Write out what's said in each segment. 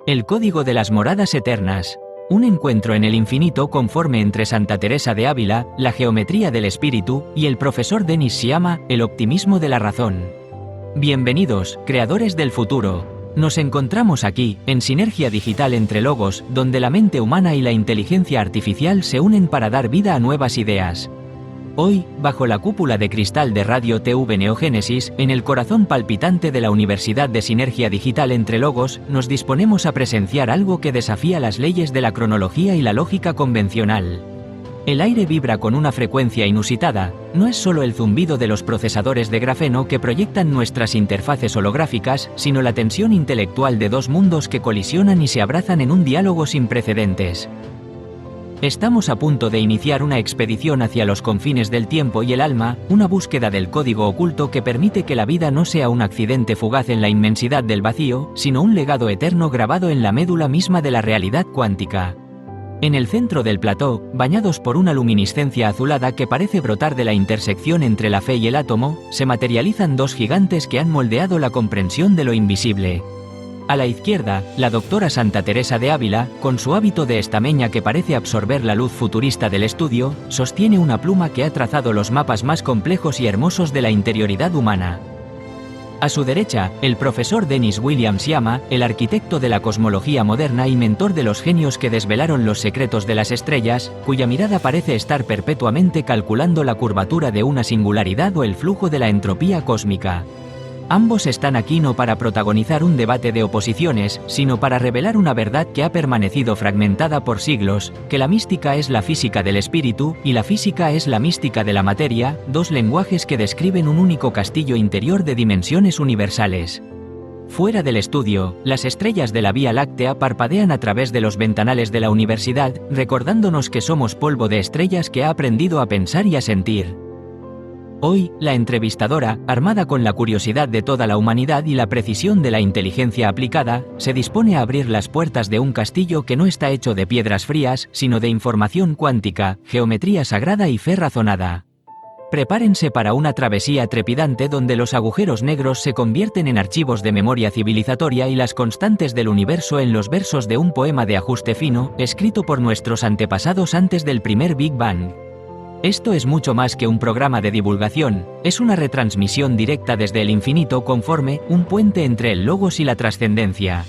El código de las moradas eternas. Un encuentro en el infinito conforme entre Santa Teresa de Ávila, la geometría del espíritu, y el profesor Denis Sciama, el optimismo de la razón. Bienvenidos, creadores del futuro. Nos encontramos aquí, en sinergia digital entre logos, donde la mente humana y la inteligencia artificial se unen para dar vida a nuevas ideas. Hoy, bajo la cúpula de cristal de Radio TV Neogénesis, en el corazón palpitante de la Universidad de Sinergia Digital entre Logos, nos disponemos a presenciar algo que desafía las leyes de la cronología y la lógica convencional. El aire vibra con una frecuencia inusitada, no es solo el zumbido de los procesadores de grafeno que proyectan nuestras interfaces holográficas, sino la tensión intelectual de dos mundos que colisionan y se abrazan en un diálogo sin precedentes. Estamos a punto de iniciar una expedición hacia los confines del tiempo y el alma, una búsqueda del código oculto que permite que la vida no sea un accidente fugaz en la inmensidad del vacío, sino un legado eterno grabado en la médula misma de la realidad cuántica. En el centro del plató, bañados por una luminiscencia azulada que parece brotar de la intersección entre la fe y el átomo, se materializan dos gigantes que han moldeado la comprensión de lo invisible. A la izquierda, la doctora Santa Teresa de Ávila, con su hábito de estameña que parece absorber la luz futurista del estudio, sostiene una pluma que ha trazado los mapas más complejos y hermosos de la interioridad humana. A su derecha, el profesor Denis William Sciama, el arquitecto de la cosmología moderna y mentor de los genios que desvelaron los secretos de las estrellas, cuya mirada parece estar perpetuamente calculando la curvatura de una singularidad o el flujo de la entropía cósmica. Ambos están aquí no para protagonizar un debate de oposiciones, sino para revelar una verdad que ha permanecido fragmentada por siglos, que la mística es la física del espíritu, y la física es la mística de la materia, dos lenguajes que describen un único castillo interior de dimensiones universales. Fuera del estudio, las estrellas de la Vía Láctea parpadean a través de los ventanales de la universidad, recordándonos que somos polvo de estrellas que ha aprendido a pensar y a sentir. Hoy, la entrevistadora, armada con la curiosidad de toda la humanidad y la precisión de la inteligencia aplicada, se dispone a abrir las puertas de un castillo que no está hecho de piedras frías, sino de información cuántica, geometría sagrada y fe razonada. Prepárense para una travesía trepidante donde los agujeros negros se convierten en archivos de memoria civilizatoria y las constantes del universo en los versos de un poema de ajuste fino, escrito por nuestros antepasados antes del primer Big Bang. Esto es mucho más que un programa de divulgación, es una retransmisión directa desde el infinito conforme, un puente entre el logos y la trascendencia.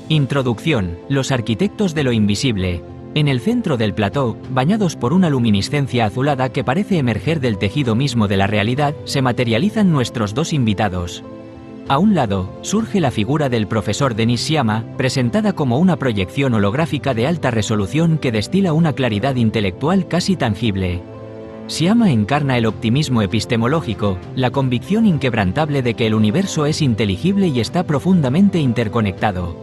Introducción, los arquitectos de lo invisible. En el centro del plató, bañados por una luminiscencia azulada que parece emerger del tejido mismo de la realidad, se materializan nuestros dos invitados. A un lado, surge la figura del profesor Denis Sciama, presentada como una proyección holográfica de alta resolución que destila una claridad intelectual casi tangible. Sciama encarna el optimismo epistemológico, la convicción inquebrantable de que el universo es inteligible y está profundamente interconectado.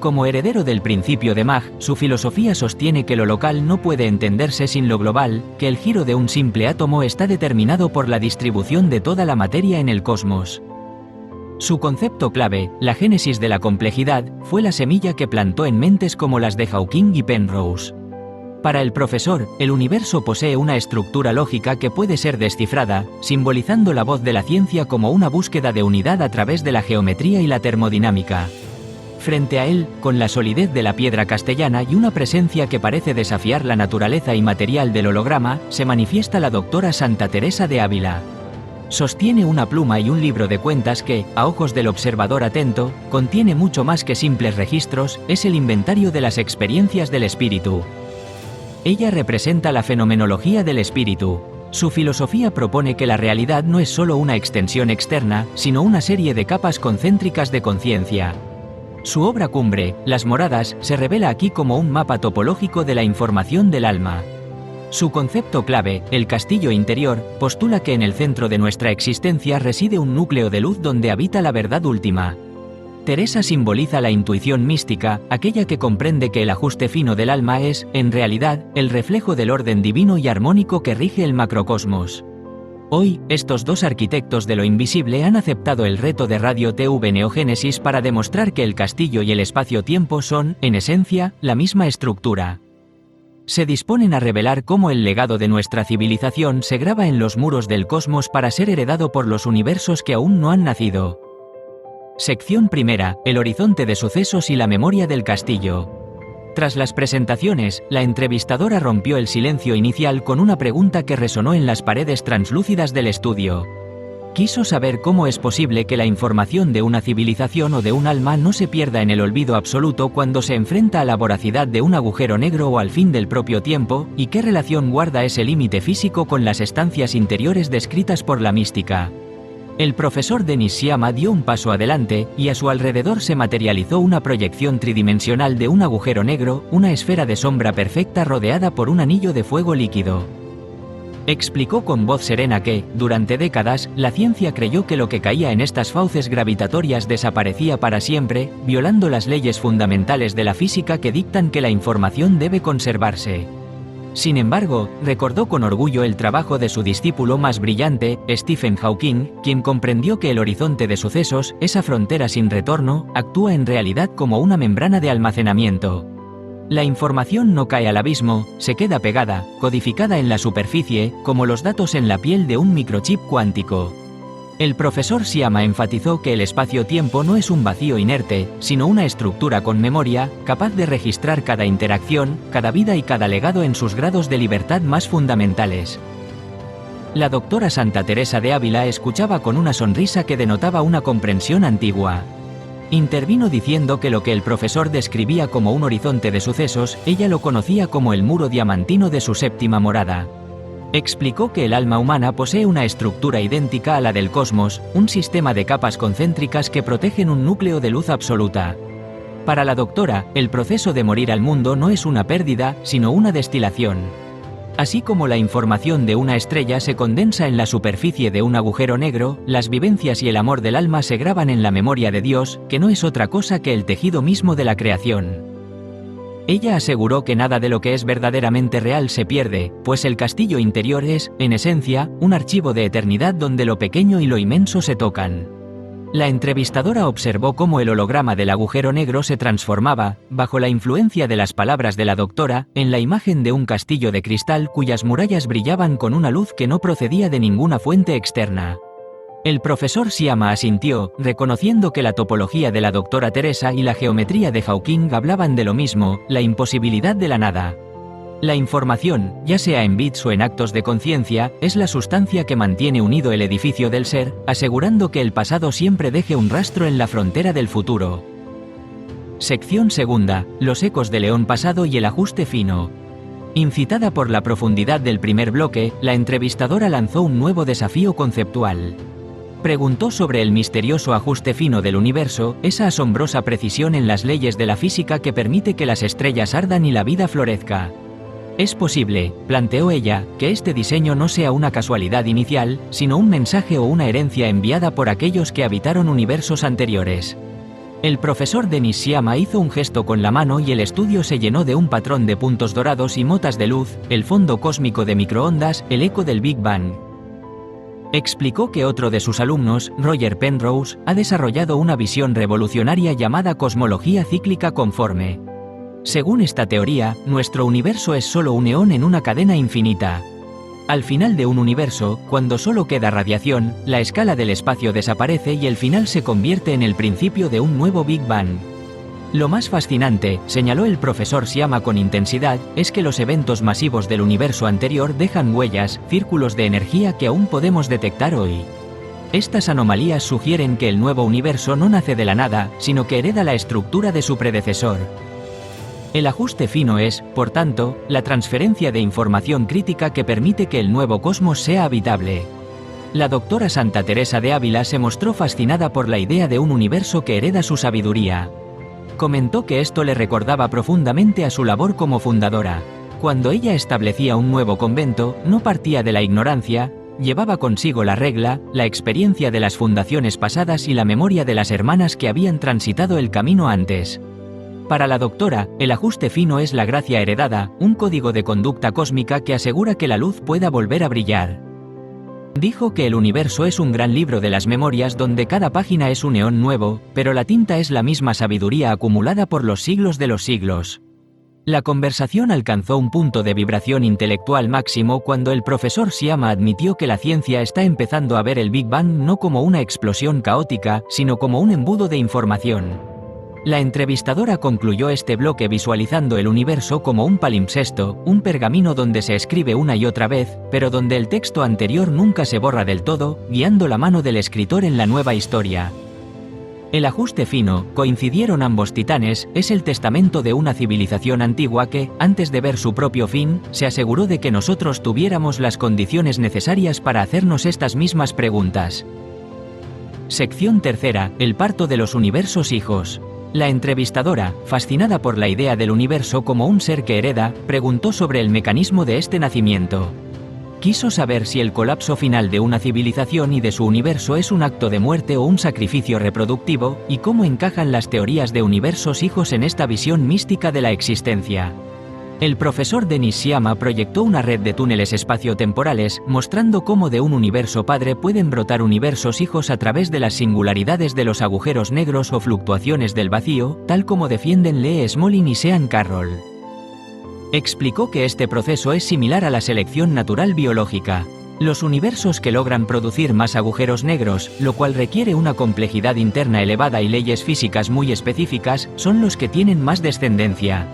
Como heredero del principio de Mach, su filosofía sostiene que lo local no puede entenderse sin lo global, que el giro de un simple átomo está determinado por la distribución de toda la materia en el cosmos. Su concepto clave, la génesis de la complejidad, fue la semilla que plantó en mentes como las de Hawking y Penrose. Para el profesor, el universo posee una estructura lógica que puede ser descifrada, simbolizando la voz de la ciencia como una búsqueda de unidad a través de la geometría y la termodinámica. Frente a él, con la solidez de la piedra castellana y una presencia que parece desafiar la naturaleza inmaterial del holograma, se manifiesta la doctora Santa Teresa de Ávila. Sostiene una pluma y un libro de cuentas que, a ojos del observador atento, contiene mucho más que simples registros, es el inventario de las experiencias del espíritu. Ella representa la fenomenología del espíritu. Su filosofía propone que la realidad no es solo una extensión externa, sino una serie de capas concéntricas de conciencia. Su obra cumbre, Las Moradas, se revela aquí como un mapa topológico de la información del alma. Su concepto clave, el castillo interior, postula que en el centro de nuestra existencia reside un núcleo de luz donde habita la verdad última. Teresa simboliza la intuición mística, aquella que comprende que el ajuste fino del alma es, en realidad, el reflejo del orden divino y armónico que rige el macrocosmos. Hoy, estos dos arquitectos de lo invisible han aceptado el reto de Radio TV Neogénesis para demostrar que el castillo y el espacio-tiempo son, en esencia, la misma estructura. Se disponen a revelar cómo el legado de nuestra civilización se graba en los muros del cosmos para ser heredado por los universos que aún no han nacido. Sección primera, el horizonte de sucesos y la memoria del castillo. Tras las presentaciones, la entrevistadora rompió el silencio inicial con una pregunta que resonó en las paredes translúcidas del estudio. Quiso saber cómo es posible que la información de una civilización o de un alma no se pierda en el olvido absoluto cuando se enfrenta a la voracidad de un agujero negro o al fin del propio tiempo, y qué relación guarda ese límite físico con las estancias interiores descritas por la mística. El profesor Denis Sciama dio un paso adelante, y a su alrededor se materializó una proyección tridimensional de un agujero negro, una esfera de sombra perfecta rodeada por un anillo de fuego líquido. Explicó con voz serena que, durante décadas, la ciencia creyó que lo que caía en estas fauces gravitatorias desaparecía para siempre, violando las leyes fundamentales de la física que dictan que la información debe conservarse. Sin embargo, recordó con orgullo el trabajo de su discípulo más brillante, Stephen Hawking, quien comprendió que el horizonte de sucesos, esa frontera sin retorno, actúa en realidad como una membrana de almacenamiento. La información no cae al abismo, se queda pegada, codificada en la superficie, como los datos en la piel de un microchip cuántico. El profesor Sciama enfatizó que el espacio-tiempo no es un vacío inerte, sino una estructura con memoria, capaz de registrar cada interacción, cada vida y cada legado en sus grados de libertad más fundamentales. La doctora Santa Teresa de Ávila escuchaba con una sonrisa que denotaba una comprensión antigua. Intervino diciendo que lo que el profesor describía como un horizonte de sucesos, ella lo conocía como el muro diamantino de su séptima morada. Explicó que el alma humana posee una estructura idéntica a la del cosmos, un sistema de capas concéntricas que protegen un núcleo de luz absoluta. Para la doctora, el proceso de morir al mundo no es una pérdida, sino una destilación. Así como la información de una estrella se condensa en la superficie de un agujero negro, las vivencias y el amor del alma se graban en la memoria de Dios, que no es otra cosa que el tejido mismo de la creación. Ella aseguró que nada de lo que es verdaderamente real se pierde, pues el castillo interior es, en esencia, un archivo de eternidad donde lo pequeño y lo inmenso se tocan. La entrevistadora observó cómo el holograma del agujero negro se transformaba, bajo la influencia de las palabras de la doctora, en la imagen de un castillo de cristal cuyas murallas brillaban con una luz que no procedía de ninguna fuente externa. El profesor Sciama asintió, reconociendo que la topología de la doctora Teresa y la geometría de Hawking hablaban de lo mismo, la imposibilidad de la nada. La información, ya sea en bits o en actos de conciencia, es la sustancia que mantiene unido el edificio del ser, asegurando que el pasado siempre deje un rastro en la frontera del futuro. Sección segunda, los ecos de León pasado y el ajuste fino. Incitada por la profundidad del primer bloque, la entrevistadora lanzó un nuevo desafío conceptual. Preguntó sobre el misterioso ajuste fino del universo, esa asombrosa precisión en las leyes de la física que permite que las estrellas ardan y la vida florezca. Es posible, planteó ella, que este diseño no sea una casualidad inicial, sino un mensaje o una herencia enviada por aquellos que habitaron universos anteriores. El profesor Denis Sciama hizo un gesto con la mano y el estudio se llenó de un patrón de puntos dorados y motas de luz, el fondo cósmico de microondas, el eco del Big Bang. Explicó que otro de sus alumnos, Roger Penrose, ha desarrollado una visión revolucionaria llamada cosmología cíclica conforme. Según esta teoría, nuestro universo es solo un eón en una cadena infinita. Al final de un universo, cuando solo queda radiación, la escala del espacio desaparece y el final se convierte en el principio de un nuevo Big Bang. Lo más fascinante, señaló el profesor Sciama con intensidad, es que los eventos masivos del universo anterior dejan huellas, círculos de energía que aún podemos detectar hoy. Estas anomalías sugieren que el nuevo universo no nace de la nada, sino que hereda la estructura de su predecesor. El ajuste fino es, por tanto, la transferencia de información crítica que permite que el nuevo cosmos sea habitable. La doctora Santa Teresa de Ávila se mostró fascinada por la idea de un universo que hereda su sabiduría. Comentó que esto le recordaba profundamente a su labor como fundadora. Cuando ella establecía un nuevo convento, no partía de la ignorancia, llevaba consigo la regla, la experiencia de las fundaciones pasadas y la memoria de las hermanas que habían transitado el camino antes. Para la doctora, el ajuste fino es la gracia heredada, un código de conducta cósmica que asegura que la luz pueda volver a brillar. Dijo que el universo es un gran libro de las memorias donde cada página es un eón nuevo, pero la tinta es la misma sabiduría acumulada por los siglos de los siglos. La conversación alcanzó un punto de vibración intelectual máximo cuando el profesor Sciamma admitió que la ciencia está empezando a ver el Big Bang no como una explosión caótica, sino como un embudo de información. La entrevistadora concluyó este bloque visualizando el universo como un palimpsesto, un pergamino donde se escribe una y otra vez, pero donde el texto anterior nunca se borra del todo, guiando la mano del escritor en la nueva historia. El ajuste fino, coincidieron ambos titanes, es el testamento de una civilización antigua que, antes de ver su propio fin, se aseguró de que nosotros tuviéramos las condiciones necesarias para hacernos estas mismas preguntas. Sección tercera, el parto de los universos hijos. La entrevistadora, fascinada por la idea del universo como un ser que hereda, preguntó sobre el mecanismo de este nacimiento. Quiso saber si el colapso final de una civilización y de su universo es un acto de muerte o un sacrificio reproductivo, y cómo encajan las teorías de universos hijos en esta visión mística de la existencia. El profesor Denis Sciamma proyectó una red de túneles espaciotemporales, mostrando cómo de un universo padre pueden brotar universos hijos a través de las singularidades de los agujeros negros o fluctuaciones del vacío, tal como defienden Lee Smolin y Sean Carroll. Explicó que este proceso es similar a la selección natural biológica. Los universos que logran producir más agujeros negros, lo cual requiere una complejidad interna elevada y leyes físicas muy específicas, son los que tienen más descendencia.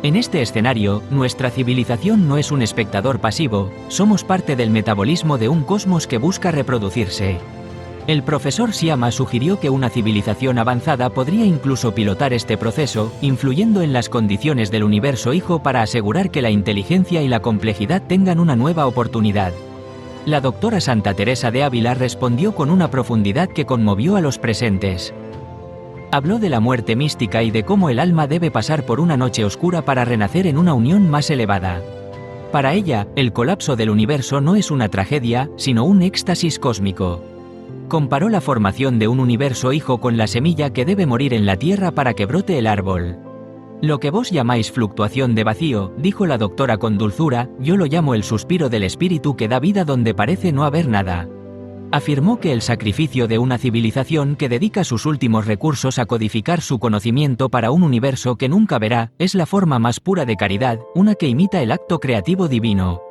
En este escenario, nuestra civilización no es un espectador pasivo, somos parte del metabolismo de un cosmos que busca reproducirse. El profesor Sciamma sugirió que una civilización avanzada podría incluso pilotar este proceso, influyendo en las condiciones del universo hijo para asegurar que la inteligencia y la complejidad tengan una nueva oportunidad. La doctora Santa Teresa de Ávila respondió con una profundidad que conmovió a los presentes. Habló de la muerte mística y de cómo el alma debe pasar por una noche oscura para renacer en una unión más elevada. Para ella, el colapso del universo no es una tragedia, sino un éxtasis cósmico. Comparó la formación de un universo hijo con la semilla que debe morir en la tierra para que brote el árbol. Lo que vos llamáis fluctuación de vacío, dijo la doctora con dulzura, yo lo llamo el suspiro del espíritu que da vida donde parece no haber nada. Afirmó que el sacrificio de una civilización que dedica sus últimos recursos a codificar su conocimiento para un universo que nunca verá, es la forma más pura de caridad, una que imita el acto creativo divino.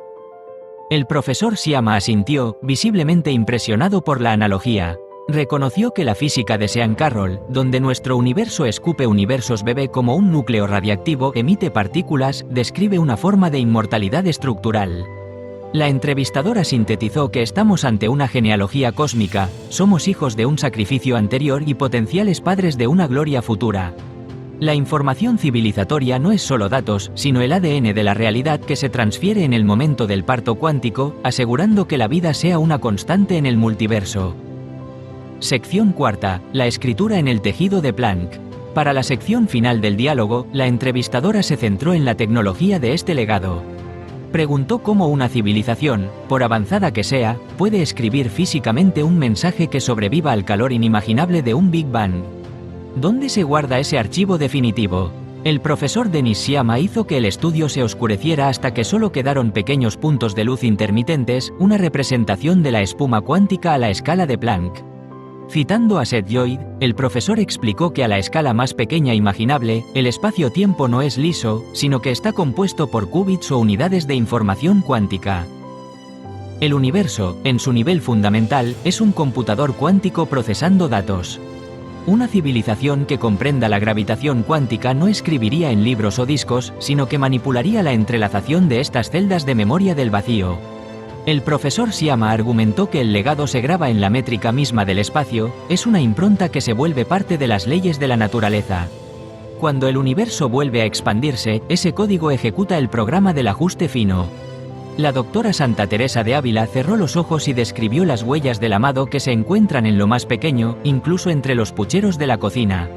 El profesor Sciamma asintió, visiblemente impresionado por la analogía. Reconoció que la física de Sean Carroll, donde nuestro universo escupe universos bebé como un núcleo radiactivo emite partículas, describe una forma de inmortalidad estructural. La entrevistadora sintetizó que estamos ante una genealogía cósmica, somos hijos de un sacrificio anterior y potenciales padres de una gloria futura. La información civilizatoria no es solo datos, sino el ADN de la realidad que se transfiere en el momento del parto cuántico, asegurando que la vida sea una constante en el multiverso. Sección cuarta, la escritura en el tejido de Planck. Para la sección final del diálogo, la entrevistadora se centró en la tecnología de este legado. Preguntó cómo una civilización, por avanzada que sea, puede escribir físicamente un mensaje que sobreviva al calor inimaginable de un Big Bang. ¿Dónde se guarda ese archivo definitivo? El profesor Denis Sciamma hizo que el estudio se oscureciera hasta que solo quedaron pequeños puntos de luz intermitentes, una representación de la espuma cuántica a la escala de Planck. Citando a Seth Lloyd, el profesor explicó que a la escala más pequeña imaginable, el espacio-tiempo no es liso, sino que está compuesto por qubits o unidades de información cuántica. El universo, en su nivel fundamental, es un computador cuántico procesando datos. Una civilización que comprenda la gravitación cuántica no escribiría en libros o discos, sino que manipularía la entrelazación de estas celdas de memoria del vacío. El profesor Sciamma argumentó que el legado se graba en la métrica misma del espacio, es una impronta que se vuelve parte de las leyes de la naturaleza. Cuando el universo vuelve a expandirse, ese código ejecuta el programa del ajuste fino. La doctora Santa Teresa de Ávila cerró los ojos y describió las huellas del amado que se encuentran en lo más pequeño, incluso entre los pucheros de la cocina.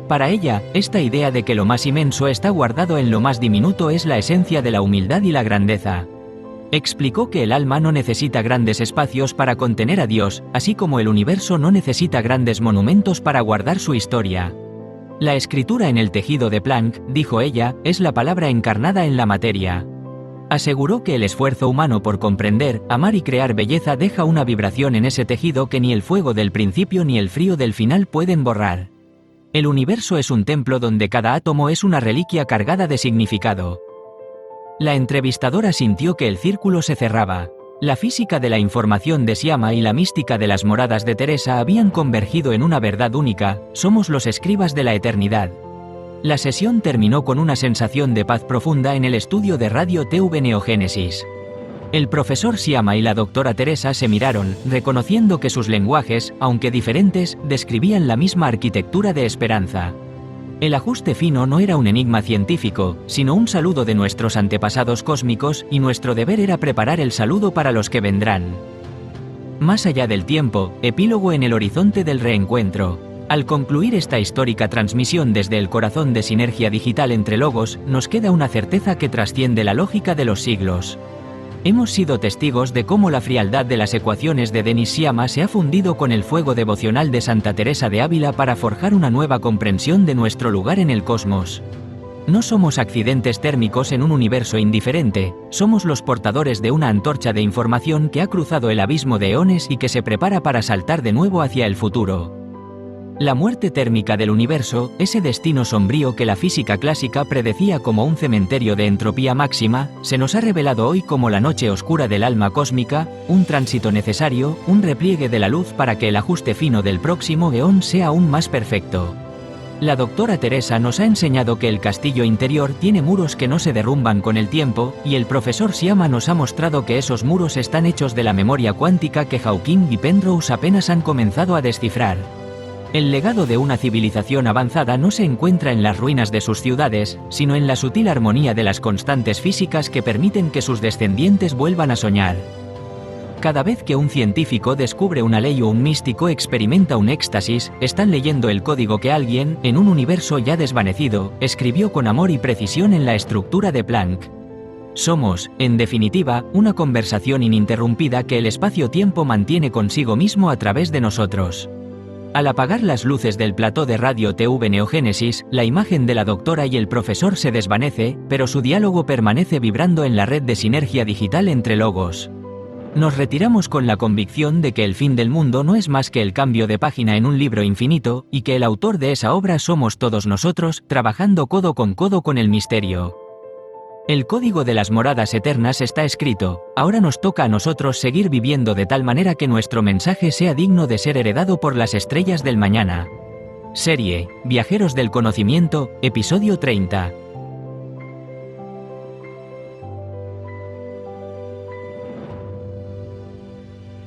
Para ella, esta idea de que lo más inmenso está guardado en lo más diminuto es la esencia de la humildad y la grandeza. Explicó que el alma no necesita grandes espacios para contener a Dios, así como el universo no necesita grandes monumentos para guardar su historia. La escritura en el tejido de Planck, dijo ella, es la palabra encarnada en la materia. Aseguró que el esfuerzo humano por comprender, amar y crear belleza deja una vibración en ese tejido que ni el fuego del principio ni el frío del final pueden borrar. El universo es un templo donde cada átomo es una reliquia cargada de significado. La entrevistadora sintió que el círculo se cerraba. La física de la información de Siama y la mística de las moradas de Teresa habían convergido en una verdad única: somos los escribas de la eternidad. La sesión terminó con una sensación de paz profunda en el estudio de Radio TV Neogénesis. El profesor Siama y la doctora Teresa se miraron, reconociendo que sus lenguajes, aunque diferentes, describían la misma arquitectura de esperanza. El ajuste fino no era un enigma científico, sino un saludo de nuestros antepasados cósmicos, y nuestro deber era preparar el saludo para los que vendrán. Más allá del tiempo, epílogo en el horizonte del reencuentro. Al concluir esta histórica transmisión desde el corazón de sinergia digital entre logos, nos queda una certeza que trasciende la lógica de los siglos. Hemos sido testigos de cómo la frialdad de las ecuaciones de Denis Siama se ha fundido con el fuego devocional de Santa Teresa de Ávila para forjar una nueva comprensión de nuestro lugar en el cosmos. No somos accidentes térmicos en un universo indiferente, somos los portadores de una antorcha de información que ha cruzado el abismo de eones y que se prepara para saltar de nuevo hacia el futuro. La muerte térmica del universo, ese destino sombrío que la física clásica predecía como un cementerio de entropía máxima, se nos ha revelado hoy como la noche oscura del alma cósmica, un tránsito necesario, un repliegue de la luz para que el ajuste fino del próximo eón sea aún más perfecto. La doctora Teresa nos ha enseñado que el castillo interior tiene muros que no se derrumban con el tiempo, y el profesor Siama nos ha mostrado que esos muros están hechos de la memoria cuántica que Hawking y Penrose apenas han comenzado a descifrar. El legado de una civilización avanzada no se encuentra en las ruinas de sus ciudades, sino en la sutil armonía de las constantes físicas que permiten que sus descendientes vuelvan a soñar. Cada vez que un científico descubre una ley o un místico experimenta un éxtasis, están leyendo el código que alguien, en un universo ya desvanecido, escribió con amor y precisión en la estructura de Planck. Somos, en definitiva, una conversación ininterrumpida que el espacio-tiempo mantiene consigo mismo a través de nosotros. Al apagar las luces del plató de Radio TV Neogénesis, la imagen de la doctora y el profesor se desvanece, pero su diálogo permanece vibrando en la red de sinergia digital entre logos. Nos retiramos con la convicción de que el fin del mundo no es más que el cambio de página en un libro infinito, y que el autor de esa obra somos todos nosotros, trabajando codo con el misterio. El código de las moradas eternas está escrito, ahora nos toca a nosotros seguir viviendo de tal manera que nuestro mensaje sea digno de ser heredado por las estrellas del mañana. Serie, Viajeros del Conocimiento, episodio 30.